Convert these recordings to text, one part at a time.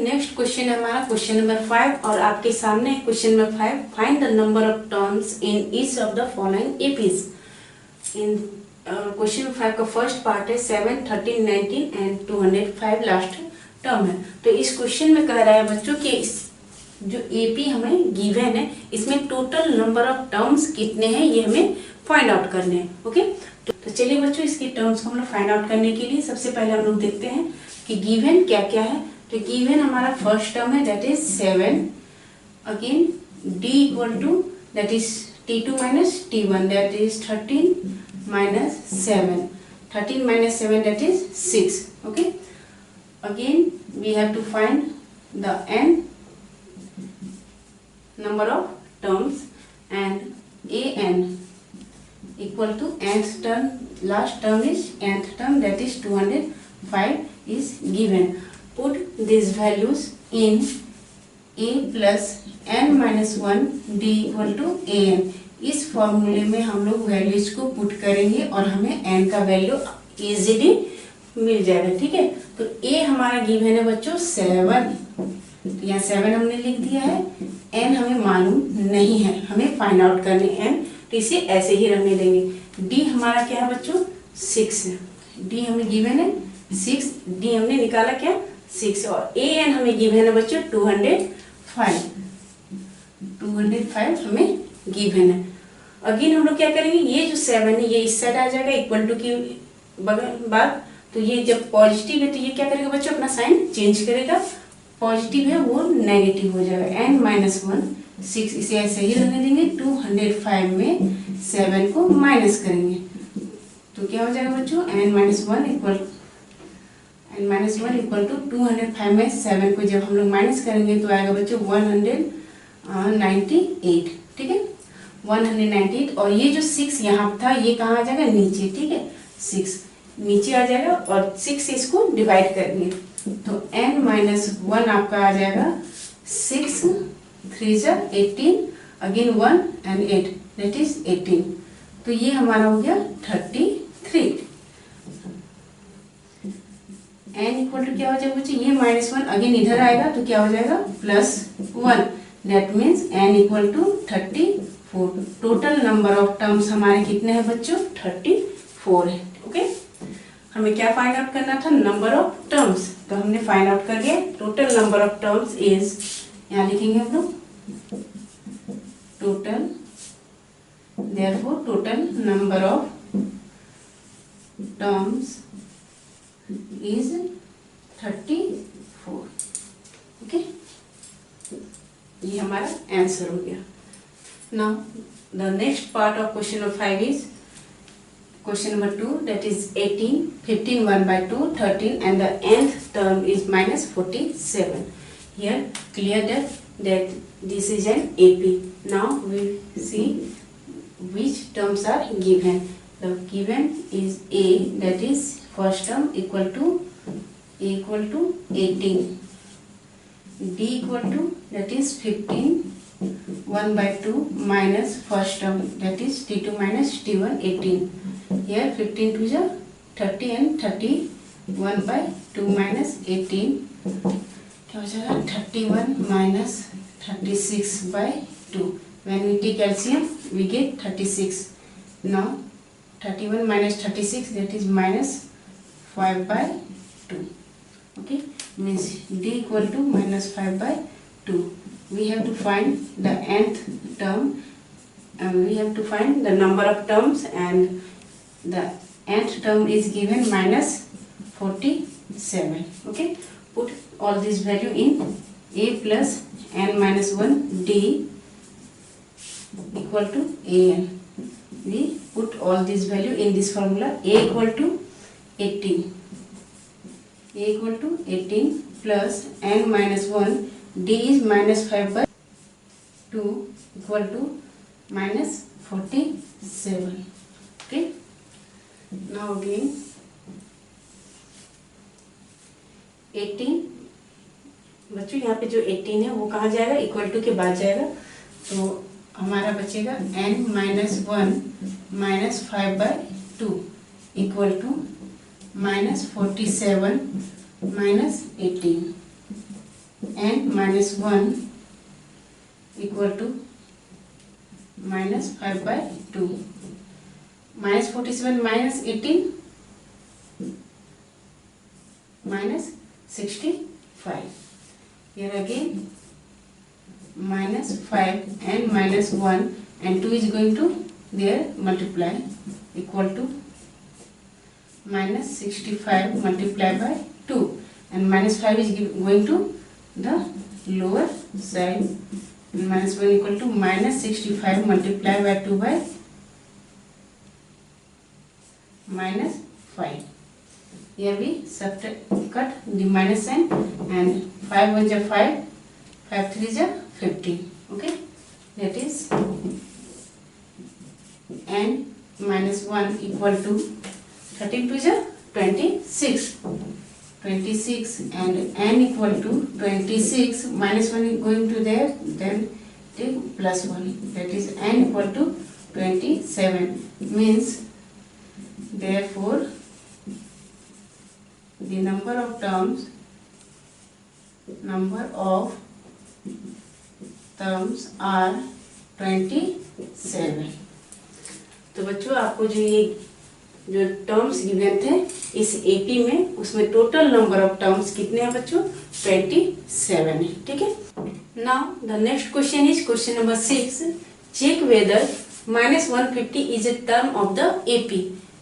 Next question है हमारा question number 5 और आपके सामने है question number 5। Find the number of terms in each of the following APs. In question 5 का फर्स्ट पार्ट है 7, 13, 19 एंड 205 लास्ट टर्म है। तो इस क्वेश्चन में कह रहा है बच्चों कि इस जो एपी हमें गिवन है इसमें टोटल नंबर ऑफ टर्म्स कितने हैं ये हमें फाइंड आउट करने हैं। ओके, तो चलिए बच्चों इसकी टर्म्स को हम लोग फाइंड आउट करने के लिए सबसे पहले हम लोग देखते हैं कि गिवन क्या क्या है। तो गिवन हमारा फर्स्ट टर्म है that is 7, again d equal to that is t2 minus t1 that is 13 minus 7, 13 minus 7 that is 6। Okay, again we have to find the n number of terms and an equal to nth term, last term is nth term that is 205 is given. Put these values in a plus n minus 1 d equal to an. इस फॉर्मूले में हम लोग values को put करेंगे और हमें n का वैल्यू इजीली मिल जाएगा। ठीक है, तो a हमारा गिवन है बच्चों 7, तो यहाँ 7 हमने लिख दिया है। n हमें मालूम नहीं है, हमें फाइंड आउट करने n, तो इसे ऐसे ही रहने देंगे। d हमारा क्या है बच्चों 6 है, d हमें गिवन है 6, d हमने निकाला क्या 6 और an हमें गिवन है बच्चों 205 हमें गिवन है। अगेन हम लोग क्या करेंगे, ये जो 7 है ये इस साइड आ जाएगा इक्वल टू की बाद, तो ये जब पॉजिटिव है तो ये क्या करेगा बच्चों अपना साइन चेंज करेगा, पॉजिटिव है वो नेगेटिव हो जाएगा। n माइनस 1 6 इसे ऐसे ही रहने देंगे। 205 में 7 को माइनस करेंगे तो क्या हो जाएगा बच्चों n माइनस 1 इक्वल टू 205 में 7 को जब हम लोग माइनस करेंगे तो आएगा बच्चों 198। ठीक है, 198 और ये जो 6 यहाँ था ये कहाँ आ जाएगा नीचे। ठीक है, 6 नीचे आ जाएगा और 6 से इसको डिवाइड करेंगे तो n माइनस 1 आपका आ जाएगा 6, 3 18, अगेन 1 and 8 दैट इज 18, तो ये हमारा हो गया 33। n इक्वल टू क्या हो जाएगा बच्चे, ये -1 अगेन इधर आएगा तो क्या हो जाएगा +1 that means n equal to 34। Total number of terms हमारे कितने हैं बच्चों 34 है। ओके, हमें क्या फाइंड आउट करना था नंबर ऑफ टर्म्स, तो हमने फाइंड आउट कर लिया। Total number of terms is, यहाँ लिखेंगे हम लोग total, therefore total number of terms is 34। Okay, ये हमारा आंसर हो गया। Now the next part of question number 5 is question number 2 that is 18, 15 1 by 2, 13 and the nth term is minus 47. Here clear that this is an AP. Now we see which terms are given. The given is A, that is first term equal to 18, D equal to that is 15 1 by 2 minus first term that is T2 minus T1 18. Here 15 to the 30 and 31 by 2 minus 18 क्या हो जाएगा 31 minus 36 by 2. When we take LCM we get 36. Now 31 minus 36 that is minus 5 by 2. Okay, means D equal to minus 5 by 2. We have to find the nth term and we have to find the number of terms, and the nth term is given minus 47. Okay, put all this value in a plus n minus 1 d equal to an. We put all this value in this formula. A equal to 18 plus n minus 1 d is minus 5 by 2 equal to minus 47. Okay, now again 18 बच्चों यहाँ पे जो 18 है वो कहाँ जाएगा equal to के बाद जाएगा, तो हमारा बचेगा n minus 1 minus 5 by 2 equal to minus 47 minus 18। n minus 1 equal to minus 5/2. Minus 47 minus 18 minus 65. Here again minus 5 and minus 1 and 2 is going to there multiply equal to minus 65 multiplied by 2, and minus 5 is going to the lower side, and minus 1 equal to minus 65 multiplied by 2 by minus 5. Here we cut the minus sign, and 5 1 is 5, 5 3 is 15. Okay, that is n minus 1 equal to 13 2 is 26. 26 and n equal to 26 minus 1 is going to there, then take plus 1, that is n equal to 27. Means therefore the number of terms are 27. तो बच्चों आपको जो terms given थे इस AP में, उसमें total number of terms कितने हैं बच्चों? 27 है। ठीक है। Now the next question is question number 6। Check whether -150 is a term of the AP.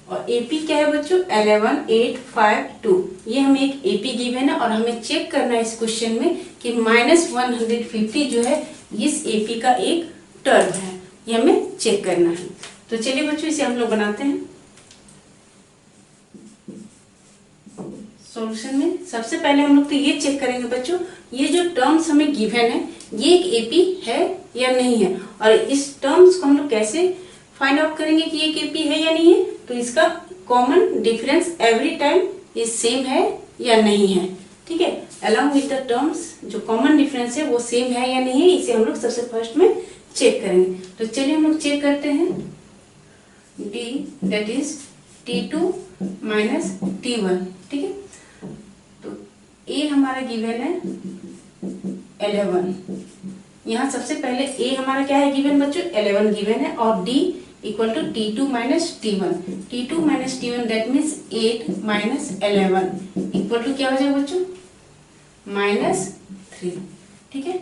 और एपी क्या है बच्चों? 11 8 5 2। ये हमें एक एपी गिवन है और हमें चेक करना है इस क्वेश्चन में कि -150 जो है इस एपी का एक टर्म है, ये हमें चेक करना है। तो चलिए बच्चों इसे हम लोग बनाते हैं। सॉल्यूशन में सबसे पहले हम लोग तो ये चेक करेंगे बच्चों, ये जो टर्म्स हमें गिवन है ये एक एपी है या नहीं है, और इस टर्म्स को हम लोग कैसे फाइंड आउट करेंगे कि ये एक एपी है या नहीं है। तो इसका कॉमन डिफरेंस एवरी टाइम ये सेम है या नहीं है। ठीक है, अलॉन्ग विद द टर्म्स जो कॉमन डिफरेंस है वो सेम है या नहीं है, इसे हम लोग सबसे फर्स्ट में चेक करेंगे। तो चलिए हम लोग चेक करते हैं। d that is t2 minus t1। ठीक है, तो a हमारा गिवन है 11। यहाँ सबसे पहले a हमारा क्या है गिवन बच्चों? 11 गिवन है, और d equal to t2 minus t1। t2 minus t1 that means 8 minus 11 equal to क्या हो जाएगा बच्चों? -3। ठीक है,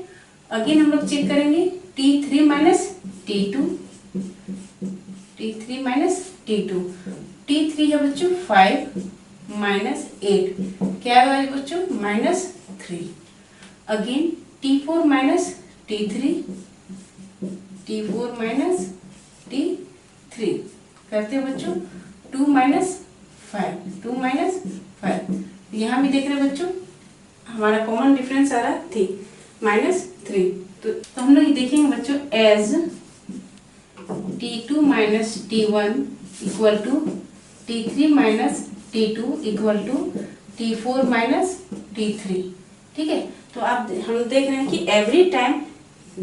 अगेन हम लोग चेक करेंगे t3 minus t2, t3 minus t2। t3 है बच्चों 5 minus 8, क्या है बच्चों? -3। Again t4 minus t3, t4 minus t3 करते हैं बच्चों 2 minus 5। यहाँ भी देख रहे हैं बच्चों हमारा कॉमन डिफरेंस आ रहा है -3। तो हम लोग देखेंगे बच्चों as t2 minus t1 equal to t3 minus t2 equal to t4 minus t3। ठीक है, तो आप हम देख रहे हैं कि एवरी टाइम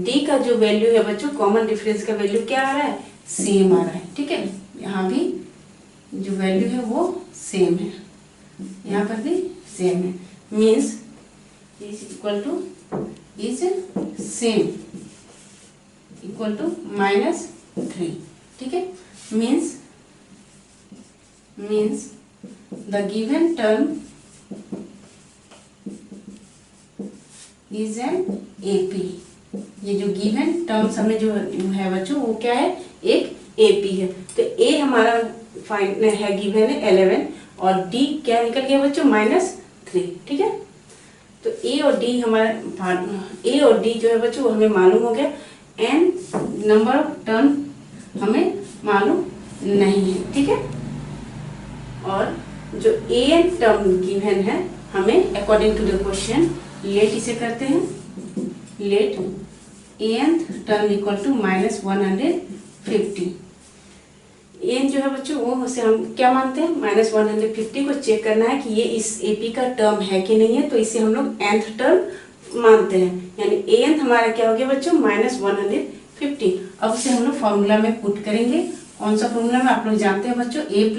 d का जो वैल्यू है बच्चों, कॉमन डिफरेंस का वैल्यू क्या आ रहा है? सेम आ रहा है। ठीक है, यहाँ भी जो वैल्यू है वो सेम है, यहाँ पर भी सेम है। Means is equal to is same equal to -3। ठीक है, means the given term is an AP. ये जो गिवन टर्म्स हमें जो है बच्चों वो क्या है? एक एपी है। तो ए हमारा फाइंड है गिवन है 11, और डी क्या निकल गया बच्चों? -3। ठीक है, तो ए और डी जो है बच्चों वो हमें मालूम हो गया। एन नंबर ऑफ टर्म हमें मालूम नहीं है। ठीक है, और जो ए एन टर्म गिवन है हमें according to the question, let इसे करते हैं। Let n term equal to -150। N जो है बच्चों वो उसे हम क्या मानते हैं? -150 को चेक करना है कि ये इस एपी का टर्म है कि नहीं है, तो इसे हम लोग nth टर्म मानते हैं। यानी an हमारा क्या हो गया बच्चों? -150। अब उसे हम लोग फॉर्मूला में पुट करेंगे। कौन सा फॉर्मूला में आप लोग जानते हैं बच्चों? a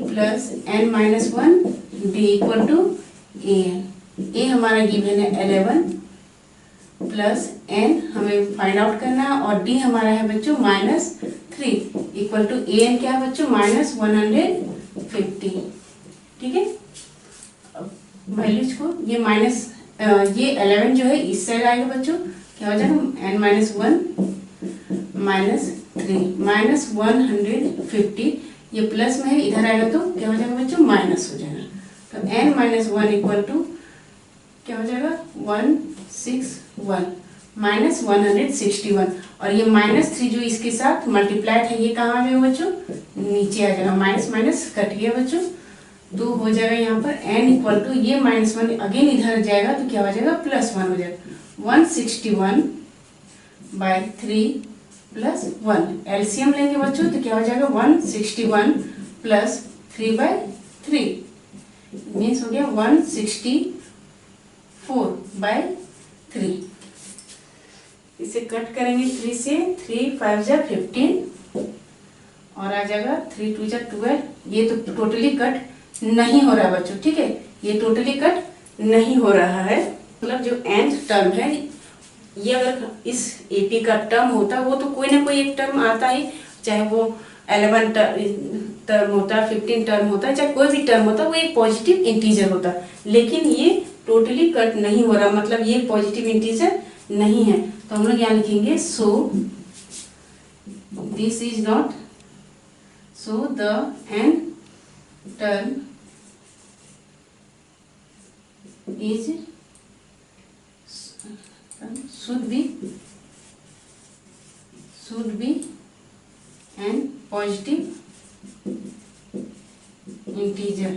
plus n-1 d equal to an। A हमारा गिवन है 11 प्लस एन हमें फाइंड आउट करना है, और डी हमारा है बच्चों -3 इक्वल टू ए एन क्या है बच्चों -150। ठीक है, वैल्यूज को ये ये 11 जो है इस साइड आएगा बच्चों, क्या हो जाएगा n -1 -3 -150, ये प्लस में है इधर आएगा तो क्या हो जाएगा बच्चों माइनस हो जाएगा। तो n -1 इक्वल टू क्या हो जाएगा 161 -161, और ये -3 जो इसके साथ मल्टीप्लाइड है ये कहाँ आ गया बच्चों नीचे आ जाएगा, माइनस माइनस कट गया बच्चों, तो हो जाएगा यहाँ पर n इक्वल टू ये -1 अगेन इधर जाएगा तो क्या हो जाएगा +1 हो जाएगा 161/3 + 1, एलसीएम लेंगे बच्चों तो क्या हो जाएगा 161 + 3/3 मीन्स हो गया 164/3। इसे कट करेंगे 3 से, 3 5 जा 15 और आ जाएगा 3 2 जा 12। ये तो टोटली कट नहीं हो रहा बच्चों, ठीक है, ये टोटली कट नहीं हो रहा है, मतलब जो nth टर्म है ये अगर इस एपी का टर्म होता वो तो कोई ना कोई एक टर्म आता ही, चाहे वो 11 टर्म होता 15 टर्म होता, चाहे कोई भी टर्म होता वो एक पॉजिटिव इंटीजर होता, लेकिन ये टोटली कट नहीं हो रहा, मतलब ये पॉजिटिव इंटीजर नहीं है, तो हम लोग यहाँ लिखेंगे so this is not, so the n term is should be an positive integer.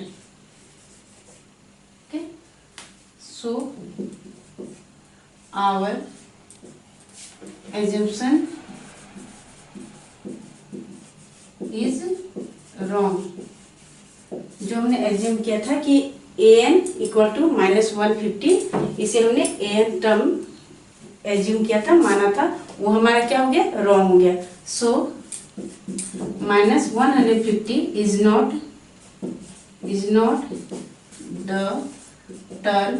Okay, so our assumption is wrong। जो हमने एज्यूम किया था कि an इक्वल टू -150, इसे हमने an टर्म एज्यूम किया था, माना था, वो हमारा क्या हो गया रॉन्ग हो गया। सो -150 is not the term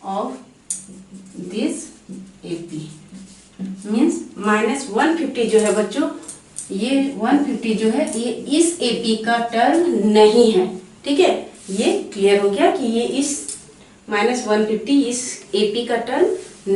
of this AP, means -150 जो है बच्चों, ये 150 जो है ये इस एपी का टर्म नहीं है, ठीक है, ये क्लियर हो गया कि ये इस -150 इस एपी का टर्म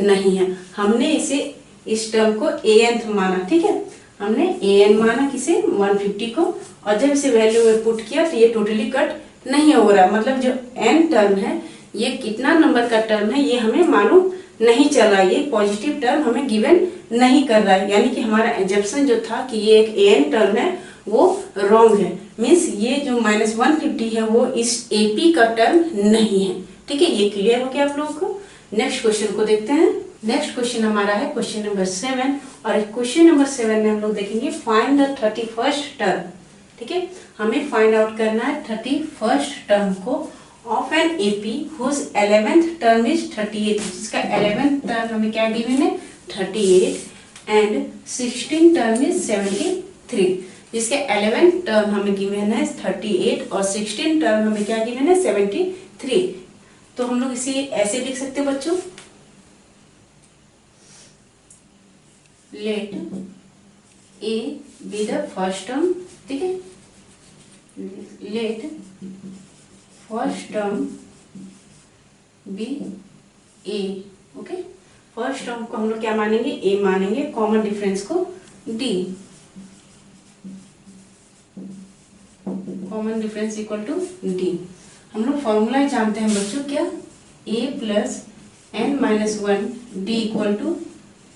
नहीं है। हमने इसे इस टर्म को an माना, ठीक है, हमने an माना किसे 150 को, और जब इसे वैल्यू में पुट किया तो ये टोटली कट नहीं हो रहा, मतलब जो n टर्म है ये कितना नंबर का टर्म है ये हमें मालूम नहीं चल रहा, ये पॉजिटिव टर्म हमें गिवन नहीं कर रहा है, यानी कि हमारा एजम्पशन जो था कि ये एक an टर्म है वो रॉन्ग है, मीन्स ये जो -150 है वो इस एपी का टर्म नहीं है, ठीक है, ये क्लियर हो गया आप लोगों को। नेक्स्ट क्वेश्चन को देखते हैं। नेक्स्ट क्वेश्चन हमारा है क्वेश्चन नंबर 7, और क्वेश्चन नंबर 7 में हम लोग देखेंगे फाइंड द 31st टर्म, ठीक है, हमें फाइंड आउट करना है 31st टर्म को of an AP whose 11th term is 38, जिसका 11th टर्म हमें क्या गिवन है 38 एंड 16 टर्म इज 73, जिसके 11th टर्म हमें गिवन है 38 और 16 टर्म हमें क्या गिवन है 73। तो हम लोग इसे ऐसे लिख सकते हैं बच्चों, let a be the first term, ठीक है, let first term be a, okay, first term को हम लोग क्या मानेंगे ए मानेंगे, कॉमन डिफरेंस को d, common difference equal to d. हम लोग फॉर्मूला जानते हैं बच्चों क्या, a plus n minus 1 d equal to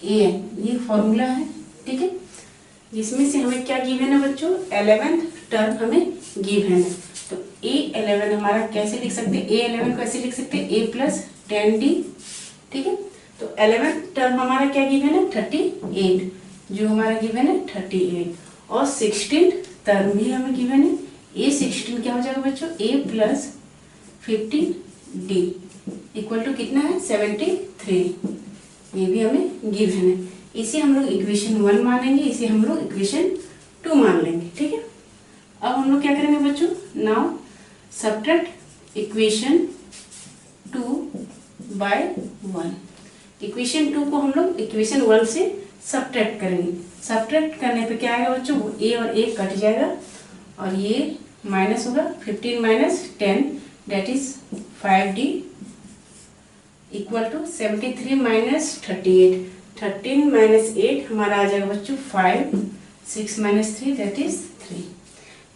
a n, ये फॉर्मूला है, ठीक है, जिसमें से हमें क्या गिवन है बच्चों 11th टर्म हमें गिवन है, तो a11 हमारा कैसे लिख सकते हैं, a11 को ऐसे लिख सकते हैं a प्लस 10d, ठीक है, तो 11th टर्म हमारा क्या गिवन है 38, जो हमारा गिवन है 38, और 16 टर्म भी हमें गिवन है, a16 क्या हो जाएगा बच्चों a plus 15d equal to कितना है 73, ये भी हमें गिवन है। इसे हम लोग इक्वेशन 1 मानेंगे, इसे हम लोग इक्वेशन 2 मान लेंगे, ठीक है। अब हम लोग क्या करेंगे बच्चों, now subtract equation by 1। Equation 2 को हम लोग इक्वेशन 1 से सब्ट्रैक्ट करेंगे। सब्ट्रैक्ट करने पे क्या आएगा बच्चों, वो a और a कट जाएगा और ये माइनस होगा 15 minus 10 that is 5d equal to 73 minus 38। 13 minus 8 हमारा आ जाएगा बच्चों 5, 6 माइनस 3 दैट इज 3।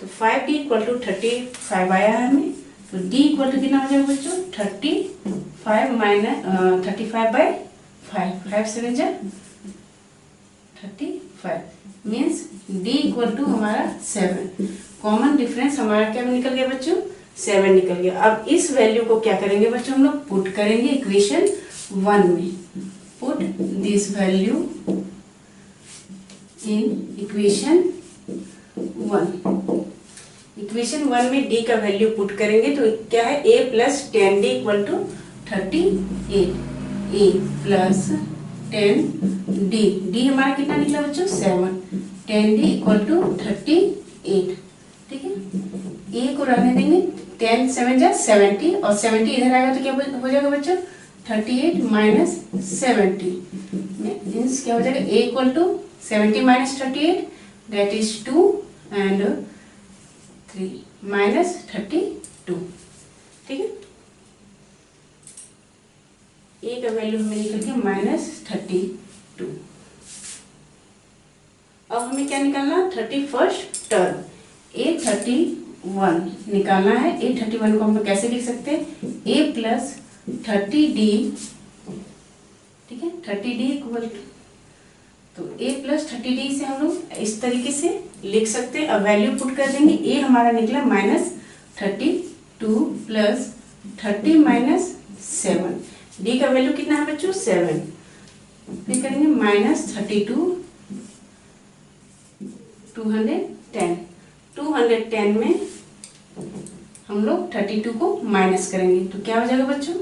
तो 5d इक्वल टू 35 आया है हमें। तो d इक्वल टू कितना हो जाएगा बच्चों 35 माइनस 35 बाई 5, 5 7 जा 35 मीन्स d इक्वल टू हमारा 7। कॉमन डिफरेंस हमारा क्या निकल गया बच्चों 7 निकल गया। अब इस वैल्यू को क्या करेंगे बच्चों, हम लोग पुट करेंगे इक्वेशन 1 में। Put this value in equation 1। Equation 1 में d का वैल्यू पुट करेंगे तो क्या है a plus 10d equal to 38। a plus 10d, d हमारा कितना निकला बच्चों 7, 10d इक्वल टू 38। ठीक है, a को रहने देंगे, 10 7 जा 70 और 70 इधर आएगा तो क्या हो जाएगा बच्चों 38 माइनस 70 मीन्स क्या हो जाएगा a equal to 70 minus 38 that is 2 and 3 minus 32। ठीक है, a का वैल्यू हमें निकल गया माइनस 32। अब हमें क्या निकालना 31st टर्म a31 निकालना है। a31 को हम लोग कैसे लिख सकते हैं a प्लस 30d। ठीक है, 30d इक्वल तो a प्लस 30d से हम लोग इस तरीके से लिख सकते हैं। अब वैल्यू पुट कर देंगे, a हमारा निकला माइनस 32 प्लस 30 माइनस 7, d का वैल्यू कितना है बच्चों 7। फिर करेंगे माइनस 32 210 में हम लोग 32 को माइनस करेंगे तो क्या हो जाएगा बच्चों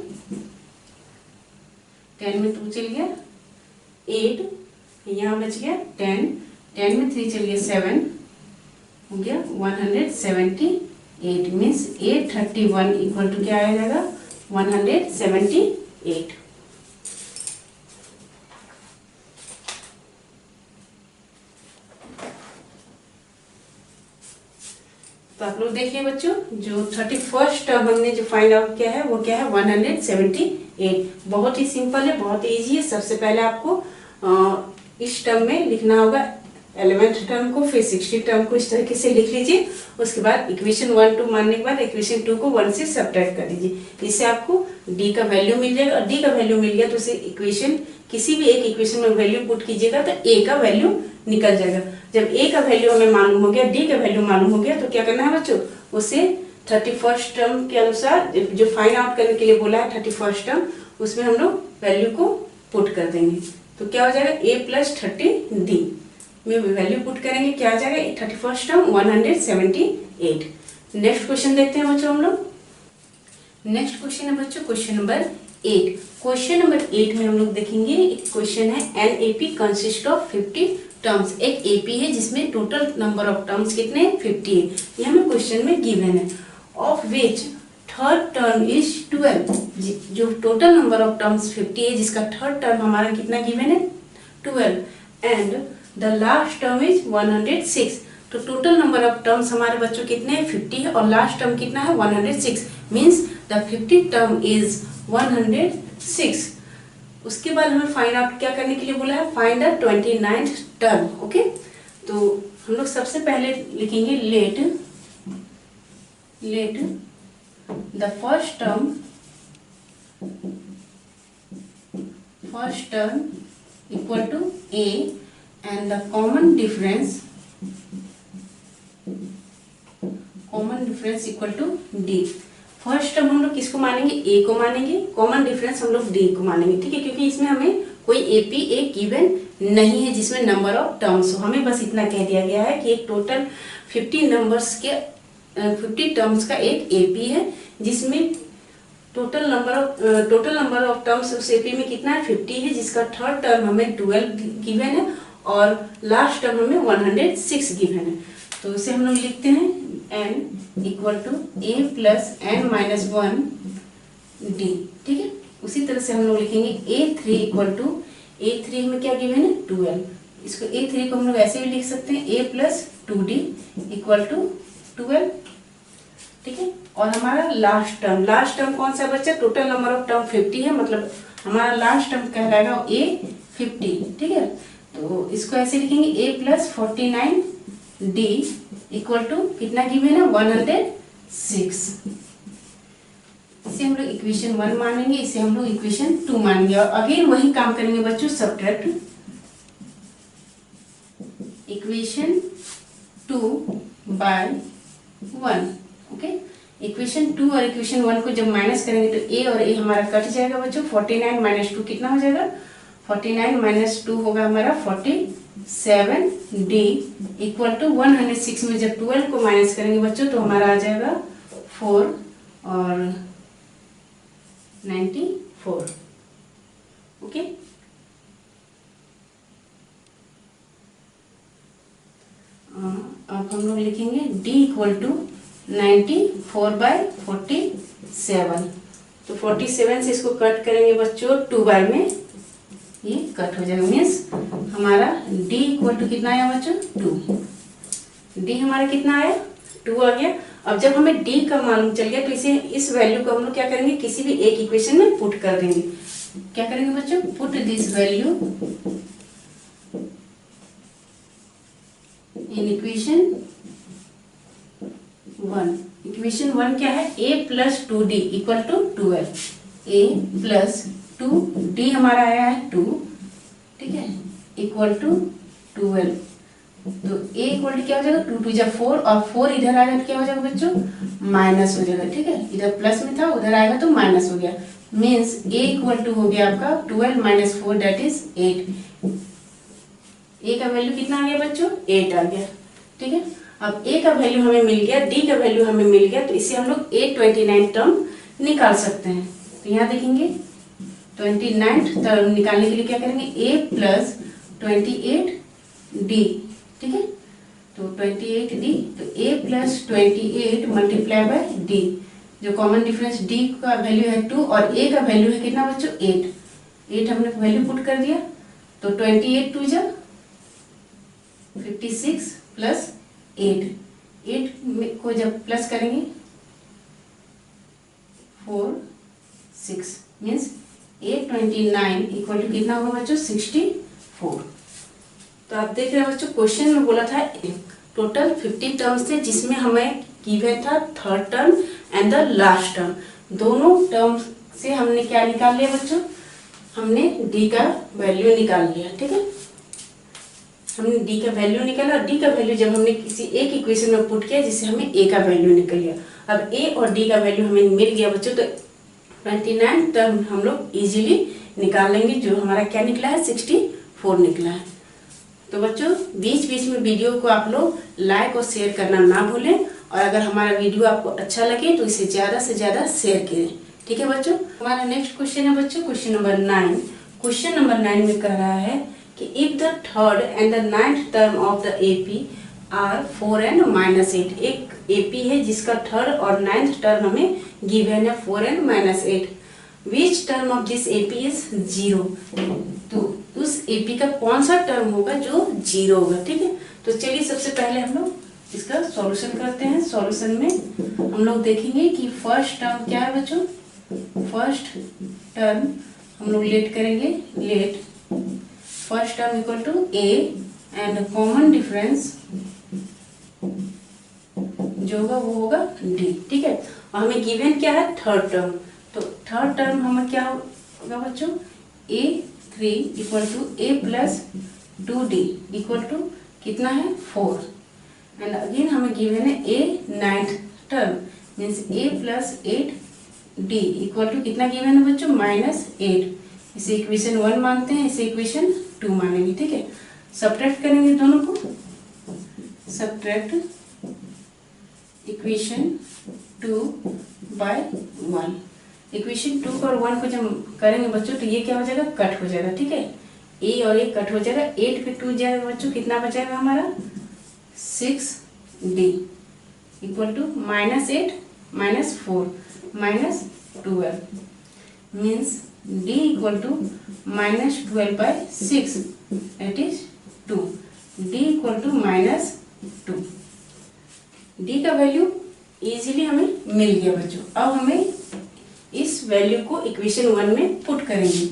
10 में 2 चल गया 8, यहाँ बच गया 10, 10 में 3 चल गया 7, हो गया 178 मीन्स 831 इक्वल टू क्या आ जाएगा 178। तो आप लोग देखिए बच्चों, जो 31st टर्म हमने जो फाइंड आउट किया है वो क्या है 178। बहुत ही सिंपल है, बहुत ही इजी है। सबसे पहले आपको इस टर्म में लिखना होगा 11th टर्म को, फिर 60 टर्म को इस तरीके से लिख लीजिए। उसके बाद इक्वेशन 1 2 मानने के बाद इक्वेशन 2 को 1 से सब्ट्रैक्ट कर दीजिए। इससे आपको d का वैल्यू मिल जाएगा और d का वैल्यू मिल गया तो उसे इक्वेशन किसी भी एक इक्वेशन में वैल्यू पुट कीजिएगा तो a का वैल्यू निकल जाएगा। जब a का वैल्यू हमें मालूम हो गया, d का वैल्यू मालूम हो गया तो क्या करना है बच्चों, उसे 31st टर्म के अनुसार जो फाइंड आउट करने के लिए बोला है 31st टर्म, उसमें हम लोग वैल्यू को पुट कर देंगे। तो क्या हो जाएगा a प्लस 30d में वैल्यू पुट करेंगे, क्या आ जाएगा 31st टर्म 178। नेक्स्ट क्वेश्चन देखते हैं बच्चों हम लोग। नेक्स्ट क्वेश्चन है बच्चों क्वेश्चन नंबर 8। क्वेश्चन नंबर 8 में हम लोग देखेंगे एक क्वेश्चन है an AP consist of 50 terms. एक एपी है जिसमें टोटल नंबर ऑफ टर्म्स कितने 50 है, ये हमें क्वेश्चन में गिवन है। Of which third term is 12, जो टोटल नंबर ऑफ टर्म्स 50 है जिसका थर्ड टर्म हमारा कितना गिवन है 12 and the last term is 106। तो टोटल नंबर ऑफ टर्म्स हमारे बच्चों कितने हैं 50 है और लास्ट टर्म कितना है 106 मीन्स द 50 टर्म इज 106। उसके बाद हमें फाइंड आउट क्या करने के लिए बोला है, find the 29th term. Okay, तो हम लोग सबसे पहले लिखेंगे let the first term equal to a and the common difference equal to d। First term हम लोग किसको मानेंगे a को मानेंगे, कॉमन डिफरेंस हम लोग d को मानेंगे। ठीक है, क्योंकि इसमें हमें कोई एपी एक गिवन नहीं है जिसमें नंबर ऑफ टर्म्स हो। हमें बस इतना कह दिया गया है कि एक टोटल 50 नंबर्स के 50 टर्म्स का एक एपी है जिसमें टोटल नंबर ऑफ टर्म्स उस एपी में कितना है 50 है, जिसका थर्ड टर्म हमें 12 गिवन है और लास्ट टर्म हमें 106 गिवन है। तो इसे हम लोग लिखते हैं n equal to a plus n minus 1 d। ठीक है, उसी तरह से हम लोग लिखेंगे A3 इक्वल टू, A3 हमें क्या गिवन है 12, इसको A3 को हम लोग ऐसे भी लिख सकते हैं A plus 2D equal to 12, ठीक है। और हमारा लास्ट टर्म कौन सा बच्चा, टोटल नंबर ऑफ टर्म 50 है, मतलब हमारा लास्ट टर्म कहलाएगा A50, ठीक है। तो इसको ऐसे लिखेंगे A plus 49D equal to कितना गिवन है 106। इसे हम लोग इक्वेशन 1 मानेंगे, इसे हम लोग इक्वेशन 2 मानेंगे। और अगेन वही काम करेंगे बच्चों, subtract equation 2 by 1, okay. Equation 2 और इक्वेशन 1 को जब माइनस करेंगे तो ए और ए हमारा कट जाएगा बच्चों। 49 माइनस 2 कितना हो जाएगा, 49 माइनस 2 होगा हमारा 47D इक्वल टू 106 में जब 12 को माइनस करेंगे बच्चों तो हमारा आ जाएगा 4 और 94, ओके। अब हम लोग लिखेंगे D इक्वल टू 94 बाय 47। तो 47 से इसको कट करेंगे बच्चों 2 बार में, ये कट हो जाएगा, मीन्स हमारा D इक्वल टू कितना आया बच्चों 2। D हमारा कितना आया 2 आ गया। अब जब हमें D का मालूम चल गया तो इसे, इस वैल्यू को हम लोग क्या करेंगे, किसी भी एक इक्वेशन में पुट कर देंगे। क्या करेंगे बच्चों, put this value in equation 1। Equation 1 क्या है, A plus 2D equal to 12। A plus 2D हमारा आया है 2, ठीक है, इक्वल टू 12। तो A इक्वल टू क्या हो जाएगा 2 2 जा 4 और 4 इधर आएगा तो क्या हो जाएगा बच्चों, माइनस हो जाएगा, ठीक है। इधर प्लस में था, उधर आएगा तो माइनस हो गया, मीन्स A इक्वल टू हो गया आपका 12 माइनस 4 दैट इज 8। A का वैल्यू कितना आ गया बच्चों 8 आ गया, ठीक है। अब A का वैल्यू हमें मिल गया, D का वैल्यू हमें मिल गया, तो इसे हम लोग A29 टर्म निकाल सकते हैं। तो यहाँ देखेंगे 29 टर्म निकालने के लिए क्या करेंगे, A प्लस 28D, ठीक है। तो 28D, तो A plus 28 multiply by D, जो कॉमन डिफरेंस D का वैल्यू है 2 और A का वैल्यू है कितना बच्चों 8 हमने वैल्यू पुट कर दिया। तो 28 2 जा 56 प्लस 8 को जब प्लस करेंगे 4 6 मीन्स 829 इक्वल टू कितना होगा बच्चों 64। तो आप देख रहे हैं बच्चों, क्वेश्चन में बोला था टोटल 50 टर्म्स थे, जिसमें हमें गिवन था third term and the last term. दोनों टर्म से हमने क्या निकाल लिया बच्चों, हमने D का वैल्यू निकाल लिया, ठीक है। हमने D का वैल्यू निकाला और D का वैल्यू जब हमने किसी एक इक्वेशन में पुट किया जिससे हमें A का वैल्यू निकल गया। अब A और D का वैल्यू हमें मिल गया बच्चों, तो 29 टर्म हम लोग इजीली निकाल लेंगे, जो हमारा क्या निकला है 64 निकला है। तो बच्चों बीच बीच में वीडियो को आप लोग लाइक और शेयर करना ना भूलें, और अगर हमारा वीडियो आपको अच्छा लगे तो इसे ज़्यादा से ज़्यादा शेयर करें, ठीक है बच्चों। हमारा नेक्स्ट क्वेश्चन है बच्चों क्वेश्चन नंबर 9। क्वेश्चन नंबर 9 में कह रहा है कि if the third and the ninth term of the AP are 4 and -8। एक AP है जिसका थर्ड और नाइन्थ टर्म हमें गिवन है 4 and -8। Which term of this AP is 0। तो उस AP का कौन सा टर्म होगा जो 0 होगा, ठीक है। तो चलिए सबसे पहले हम लोग इसका सॉल्यूशन करते हैं। सॉल्यूशन में हम लोग देखेंगे कि फर्स्ट टर्म क्या है बच्चों। फर्स्ट टर्म हम लोग लेट करेंगे, let first term equal to A and common difference जो होगा वो होगा D, ठीक है। और हमें गिवन क्या है थर्ड टर्म, तो थर्ड टर्म हमें क्या होगा बच्चों A3 equal to A plus 2D equal to कितना है 4 एंड अगेन हमें गिवन है A ninth term means A plus 8D equal to कितना गिवन है बच्चों -8। इसे इक्वेशन 1 मानते हैं, इसे इक्वेशन 2 मानेंगे, ठीक है। सब्ट्रैक्ट करेंगे दोनों को, सब्ट्रैक्ट इक्वेशन 2 बाय 1। इक्वेशन 2 और 1 को जब करेंगे बच्चों तो ये क्या हो जाएगा कट हो जाएगा, ठीक है। A और A कट हो जाएगा, 8 पे 2 जाएगा बच्चों, कितना बचेगा हमारा 6D equal to -8 -4 -12 means d equal to -12/6 that is 2, d equal to -2। d का वैल्यू इजीली हमें मिल गया बच्चों। अब हमें इस वैल्यू को इक्वेशन 1 में पुट करेंगे।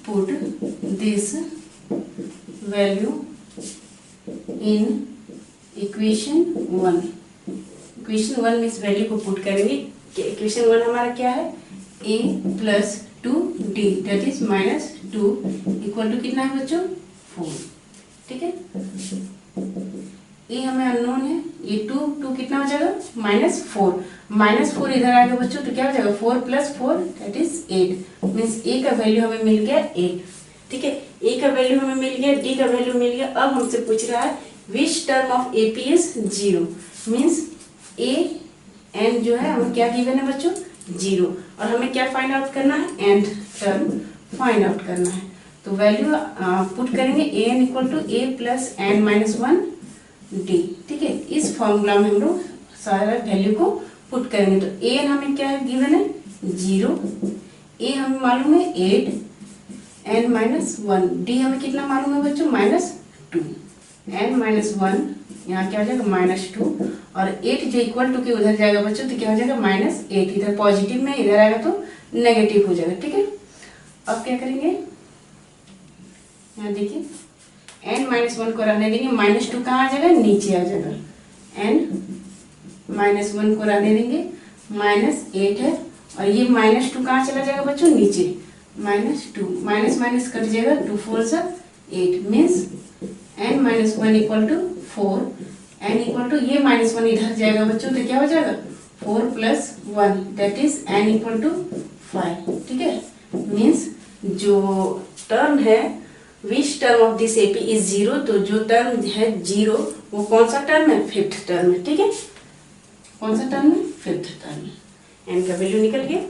Put this value in equation 1। Equation 1 में इस वैल्यू को पुट करेंगे। इक्वेशन 1 हमारा क्या है, a plus 2d that is -2 equal to कितना है बच्चों, 4। ठीक है, ये हमें अननोन है, ये 2 कितना हो जाएगा, -4 इधर आ गया बच्चों, तो क्या हो जाएगा 4 + 4 दैट इज 8। मीन्स a का वैल्यू हमें मिल गया 8। ठीक है, a का वैल्यू हमें मिल गया, d का वैल्यू मिल गया। अब हमसे पूछ रहा है which term of AP is 0। Means a n जो है हमें क्या गिवन है बच्चों, 0, और हमें क्या फाइंड आउट करना है, nth टर्म फाइंड आउट करना है। तो वैल्यू पुट करेंगे an equal to a plus n-1 d। ठीक है, इस फॉर्मूला में हम लोग सारा वैल्यू को पुट करेंगे। तो an हमें क्या है गिवन है, 0, a हमें मालूम है 8, n-1 d हमें कितना मालूम है बच्चों, -2, n-1 यहाँ क्या हो जाएगा -2, और 8 जो इक्वल टू के उधर जाएगा बच्चों, तो क्या हो जाएगा -8, इधर पॉजिटिव में, इधर आएगा तो नेगेटिव हो जाएगा। ठीक है, अब क्या करेंगे, यहाँ देखिए n-1 को रहने देंगे, -2 कहाँ आ जाएगा, नीचे आ जाएगा, n-1 को रहने देंगे, -8 है, और ये -2 कहाँ चला जाएगा बच्चों, नीचे, -2 माइनस कट जाएगा, 2 4 = 8 means n-1 equal to 4, n equal to ये -1 इधर जाएगा बच्चों, तो क्या हो जाएगा 4 + 1 that is n equal to 5। ठीक है, मीन्स जो टर्म है which term of this AP is 0, तो जो टर्म है 0 वो कौन सा टर्म है, 5th टर्म है। ठीक है, कौन सा टर्म है, 5th टर्म है। n का वैल्यू निकल गया।